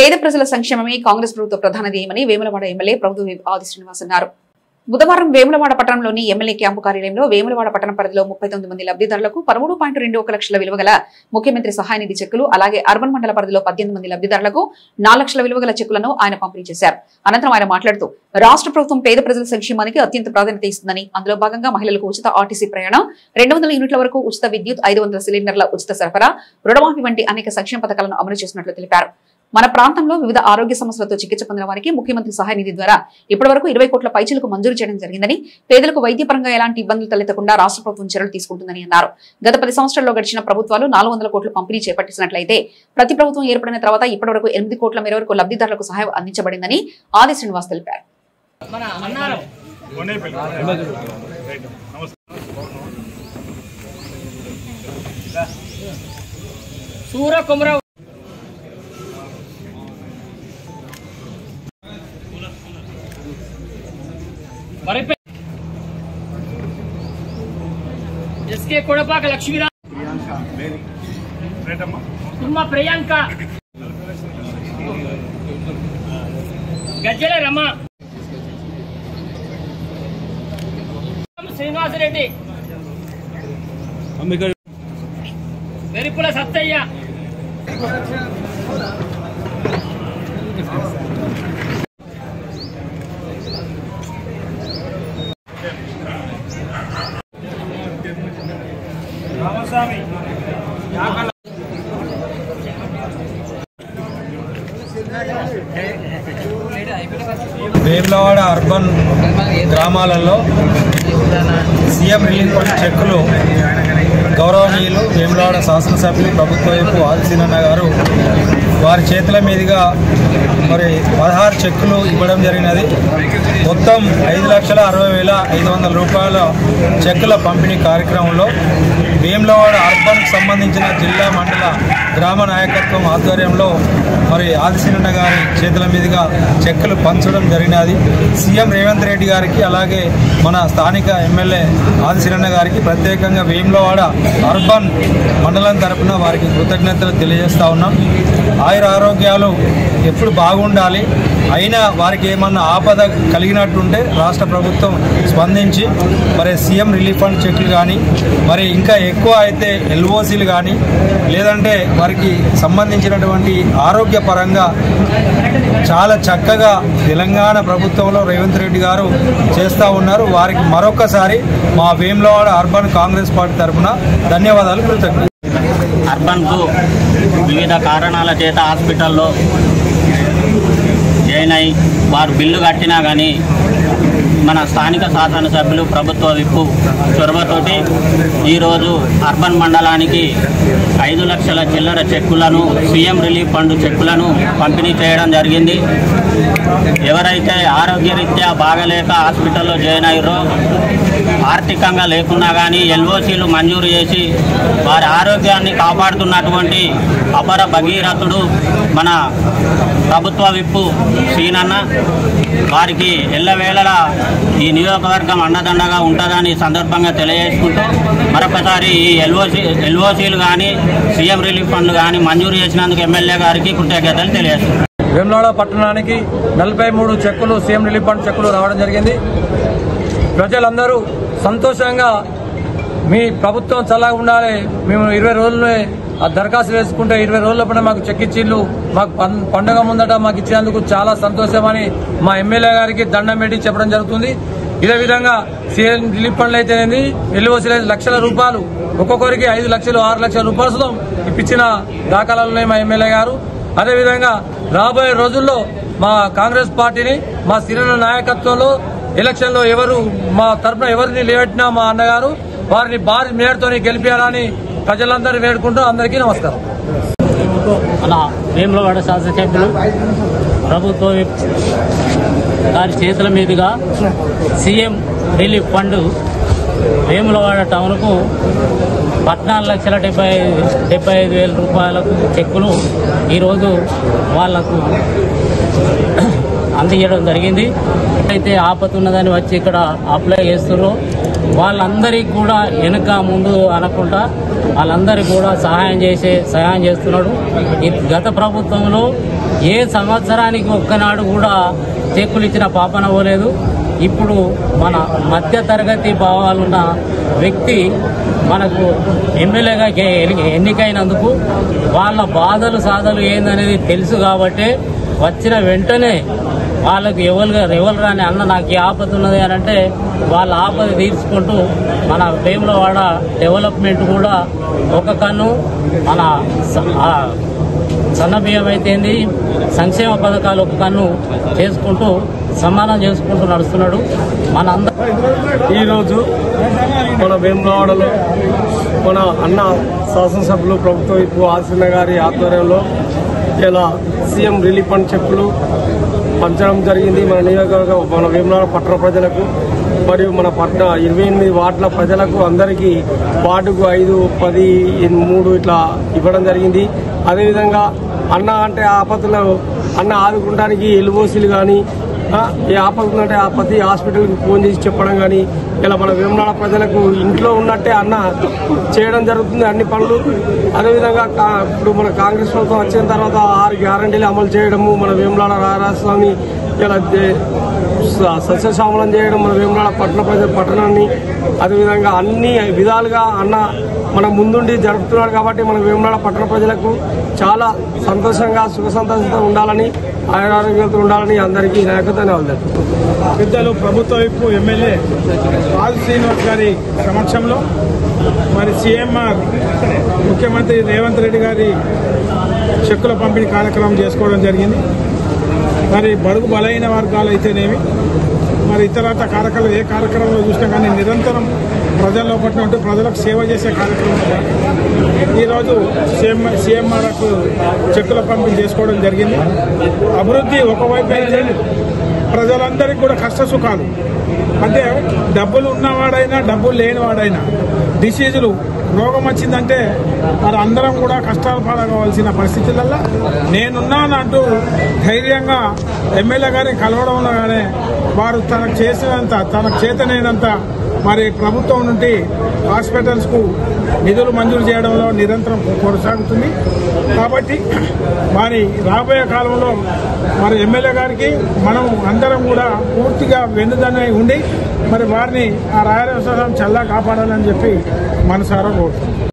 పేద ప్రజల సంక్షేమమే కాంగ్రెస్ ప్రభుత్వ ప్రధాన ధ్యేయమని వేములవాడ ఎమ్మెల్యే ప్రభుత్వ ఆది శ్రీనివాస్ అన్నారు. బుధవారం వేములవాడ పట్టణంలోని ఎమ్మెల్యే క్యాంపు కార్యాలయంలో వేములవాడ పట్టణ పరిధిలో 39 మంది లబ్ధిదారులకు 13.21 లక్షల విలువ గల ముఖ్యమంత్రి సహాయ నిధి చెక్కులు, అలాగే అర్బన్ మండల పరిధిలో 18 మంది లబ్ధిదారులకు 4 లక్షల విలువ గల చెక్కులను ఆయన పంపిణీ చేశారు. అనంతరం ఆయన మాట్లాడుతూ రాష్ట్ర ప్రభుత్వం పేద ప్రజల సంక్షేమానికి అత్యంత ప్రాధాన్యత ఇస్తుందని, అందులో భాగంగా మహిళలకు ఉచిత ఆర్టీసీ ప్రయాణం, 200 యూనిట్ల వరకు ఉచిత విద్యుత్, 500 సిలిండర్ల ఉచిత సరఫరా, రుణమాఫీ వంటి అనేక సంక్షేమ పథకాలను అమలు చేసినట్లు తెలిపారు. మన ప్రాంతంలో వివిధ ఆరోగ్య సమస్యలతో చికిత్స పొందిన వారికి ముఖ్యమంత్రి సహాయ నిధి ద్వారా ఇప్పటివరకు 20 కోట్ల పైచలకు మంజూరు చేయడం జరిగిందని, పేదలకు వైద్యపరంగా ఎలాంటి ఇబ్బందులు తలెత్తకుండా రాష్ట్ర ప్రభుత్వం చర్యలు తీసుకుంటుందని అన్నారు. గత 10 సంవత్సరాల్లో గడిచిన ప్రభుత్వాలు 400 కోట్లు పంపిణీ చేపట్టినట్లయితే ప్రతి ప్రభుత్వం ఏర్పడిన తర్వాత ఇప్పటివరకు 8 కోట్ల మేర వరకు లబ్ధిదారులకు సహాయం అందించబడిందని ఆది శ్రీనివాస్ తెలిపారు. ఎస్కే కొడపాక లక్ష్మీరా, తుమ్మ ప్రియాంక, గజ్జల రమ, శ్రీనివాసరెడ్డి, వెరిపుల సత్తయ్య, వేములవాడ అర్బన్ గ్రామాలలో సీఎం రిలీఫ్ ఫండ్ చెక్కులు గౌరవనీయులు వేములవాడ శాసనసభ్యులు ప్రభుత్వ వైపు ఆదిశీనన్న గారు వారి చేతుల మీదుగా మరి 16 చెక్కులు ఇవ్వడం జరిగినది. మొత్తం 5,60,500 రూపాయల చెక్కుల పంపిణీ కార్యక్రమంలో వేములవాడ అర్బన్కు సంబంధించిన జిల్లా మండల గ్రామ నాయకత్వం ఆధ్వర్యంలో మరి ఆదిశీనన్న గారి చేతుల మీదుగా చెక్కులు పంచడం జరిగినది. సీఎం రేవంత్ రెడ్డి గారికి అలాగే మన స్థానిక ఎమ్మెల్యే ఆదిశీనన్న గారికి ప్రత్యేకంగా వేములవాడ అర్బన్ మండలం తరపున వారికి కృతజ్ఞతలు తెలియజేస్తా ఉన్నాం. ఆయుర ఆరోగ్యాలు ఎప్పుడు బాగుండాలి, అయినా వారికి ఏమన్నా ఆపద కలిగినట్టుంటే రాష్ట్ర ప్రభుత్వం స్పందించి మరి సీఎం రిలీఫ్ ఫండ్ చెక్లు కానీ, మరి ఇంకా ఎక్కువ అయితే ఎల్ఓసీలు కానీ, లేదంటే వారికి సంబంధించినటువంటి ఆరోగ్య పరంగా చాలా చక్కగా తెలంగాణ ప్రభుత్వంలో రేవంత్ రెడ్డి గారు చేస్తూ ఉన్నారు. వారికి మరొకసారి మా వేములవాడ అర్బన్ కాంగ్రెస్ పార్టీ తరఫున ధన్యవాదాలు, కృతజ్ఞతలు. అర్బన్కు వివిధ కారణాల చేత హాస్పిటల్లో జాయిన్ అయి వారు బిల్లు కట్టినా కానీ మన స్థానిక శాసనసభ్యులు ప్రభుత్వ విప్పు చొరవతోటి ఈరోజు అర్బన్ మండలానికి 5 లక్షల చిల్లర చెక్కులను, సీఎం రిలీఫ్ ఫండ్ చెక్కులను పంపిణీ చేయడం జరిగింది. ఎవరైతే ఆరోగ్యరీత్యా బాగలేక హాస్పిటల్లో జాయిన్ అయ్యారో, ఆర్థికంగా లేకున్నా కానీ ఎల్ఓసీలు మంజూరు చేసి వారి ఆరోగ్యాన్ని కాపాడుతున్నటువంటి అపర భగీరథుడు మన ప్రభుత్వ విప్పు సీనన్న. వారికి ఎల్లవేళలా ఈ నియోజకవర్గం అండదండగా ఉంటుందని సందర్భంగా తెలియజేసుకుంటూ మరొకసారి ఈ ఎల్ఓసీలు కానీ సీఎం రిలీఫ్ ఫండ్ కానీ మంజూరు చేసినందుకు ఎమ్మెల్యే గారికి కృతజ్ఞతలు తెలియజేస్తున్నారు. వేములవాడ పట్టణానికి 43 చెక్కులు సీఎం రిలీఫ్ ఫండ్ చెక్కులు రావడం జరిగింది. ప్రజలందరూ సంతోషంగా మీ ప్రభుత్వం చల్లగా ఉండాలి, మేము 20 రోజులనే ఆ దరఖాస్తు వేసుకుంటే 20 రోజుల మాకు చెక్ ఇచ్చిళ్ళు, మాకు పండుగ ముందట మాకు ఇచ్చినందుకు చాలా సంతోషమని మా ఎమ్మెల్యే గారికి దండం పెట్టి చెప్పడం జరుగుతుంది. ఇదే విధంగా సీఎం రిలీఫ్ ఫండ్లు అయితేనేది ఎల్ఓసీలు 5 లక్షల రూపాయలు, ఒక్కొక్కరికి 5 లక్షలు 6 లక్షల రూపాయలతో ఇప్పించిన దాఖలాలు ఉన్నాయి మా ఎమ్మెల్యే గారు. అదేవిధంగా రాబోయే రోజుల్లో మా కాంగ్రెస్ పార్టీని మా సీనియర్ నాయకత్వంలో ఎలక్షన్లో ఎవరు మా తరఫున ఎవరిని లేవట్టినా మా అన్నగారు వారిని భారీ మేరతో గెలిపించాలని ప్రజలందరూ వేడుకుంటూ అందరికీ నమస్కారం. మన వేములవాడ శాసనసభ్యులు ప్రభుత్వ గారి చేతుల మీదుగా సీఎం రిలీఫ్ ఫండ్ వేములవాడ టౌన్కు 14,75,000 రూపాయలకు చెక్కులు ఈరోజు వాళ్లకు అందించడం జరిగింది. అయితే ఆపతున్నదని వచ్చి ఇక్కడ అప్లై చేస్తున్నారో వాళ్ళందరికీ కూడా వెనుక ముందు అనకుండా వాళ్ళందరికీ కూడా సహాయం చేస్తున్నాడు. గత ప్రభుత్వంలో ఏ సంవత్సరానికి ఒక్కనాడు కూడా చెక్కులు ఇచ్చిన పాపన పోలేదు. ఇప్పుడు మన మధ్య తరగతి భావాలున్న వ్యక్తి మనకు ఎమ్మెల్యేగా ఎన్నికైనందుకు వాళ్ళ బాధలు సాధలు ఏందనేది తెలుసు కాబట్టి వచ్చిన వెంటనే వాళ్ళకు ఎవరు రాని అన్న నాకు ఈ ఆపద ఉన్నది అని అంటే వాళ్ళ ఆపద తీర్చుకుంటూ మన వేములవాడ డెవలప్మెంట్ కూడా ఒక కన్ను మన సన్న బియ్యం అయితేంది సంక్షేమ పథకాలు ఒక కన్ను చేసుకుంటూ సమానం చేసుకుంటూ నడుస్తున్నాడు. మన ఈరోజు మన వేములవాడలో మన అన్న శాసనసభ్యులు ప్రభుత్వ విప్ ఆదిశన్న గారి ఆధ్వర్యంలో ఇలా సీఎం రిలీఫ్ ఫండ్ చెక్కులు పంచడం జరిగింది. మన నియోజకవర్గ మన వేములవాడ పట్టణ ప్రజలకు మరియు మన పట్టణ 28 వార్డుల ప్రజలకు అందరికీ వార్డుకు 5, 10, 3 ఇట్లా ఇవ్వడం జరిగింది. అదేవిధంగా అన్న అంటే ఆపత్తులు అన్న ఆదుకుంటానికి ఎల్ఓసీలు కానీ ఏ ఆపద ఉందంటే ఆ ప్రతి హాస్పిటల్కి ఫోన్ చేసి చెప్పడం కానీ ఇలా మన వేములవాడ ప్రజలకు ఇంట్లో ఉన్నట్టే అన్న చేయడం జరుగుతుంది అన్ని పనులు. అదేవిధంగా ఇప్పుడు మన కాంగ్రెస్ ప్రభుత్వం వచ్చిన తర్వాత 6 గ్యారంటీలు అమలు చేయడము, మన వేములవాడ రారాస్వామి ఇలా సస్యశ్యామలం చేయడం, మన వేములవాడ పట్టణాన్ని అదేవిధంగా అన్ని విధాలుగా అన్న మన ముందుండి జరుపుతున్నాడు. కాబట్టి మన వేములవాడ పట్టణ ప్రజలకు చాలా సంతోషంగా సుఖ సంతోషంతో ఉండాలని ఆరోగ్యంతో ఉండాలని అందరికీ నాయకత్వాన్ని వెళ్తారు. పెద్దలు ప్రభుత్వ వైపు ఎమ్మెల్యే ఆది శ్రీనివాస్ గారి సమక్షంలో మరి సీఎంఆర్ ముఖ్యమంత్రి రేవంత్ రెడ్డి గారి చెక్కుల పంపిణీ కార్యక్రమం చేసుకోవడం జరిగింది. మరి బడుగు బలైన వర్గాలు అయితేనేమి మరి ఇతరత కార్యక్రమాలు ఏ కార్యక్రమంలో చూసినా కానీ నిరంతరం ప్రజల్లో పట్టినట్టు ప్రజలకు సేవ చేసే కార్యక్రమం ఈరోజు సీఎంఆర్కు చెక్కుల పంపిణీ చేసుకోవడం జరిగింది. అభివృద్ధి ఒకవైపు అయితే ప్రజలందరికీ కూడా కష్ట సుఖాలు అంటే డబ్బులు ఉన్నవాడైనా డబ్బులు లేనివాడైనా డిసీజులు రోగం వచ్చిందంటే మరి అందరం కూడా కష్టాలు పడవలసిన పరిస్థితులలో నేనున్నానంటూ ధైర్యంగా ఎమ్మెల్యే గారిని కలవడంలోనే వారు తనకు చేసినంత తనకు చేతనైనంత మరి ప్రభుత్వం నుండి హాస్పిటల్స్కు నిధులు మంజూరు చేయడంలో నిరంతరం కొనసాగుతుంది. కాబట్టి మరి రాబోయే కాలంలో మరి ఎమ్మెల్యే గారికి మనం అందరం కూడా పూర్తిగా వెన్నుదన్నై ఉండి మరి వారిని ఆ రాయలసీమ చల్లా కాపాడాలని చెప్పి మనసారా కోరుతున్నాం.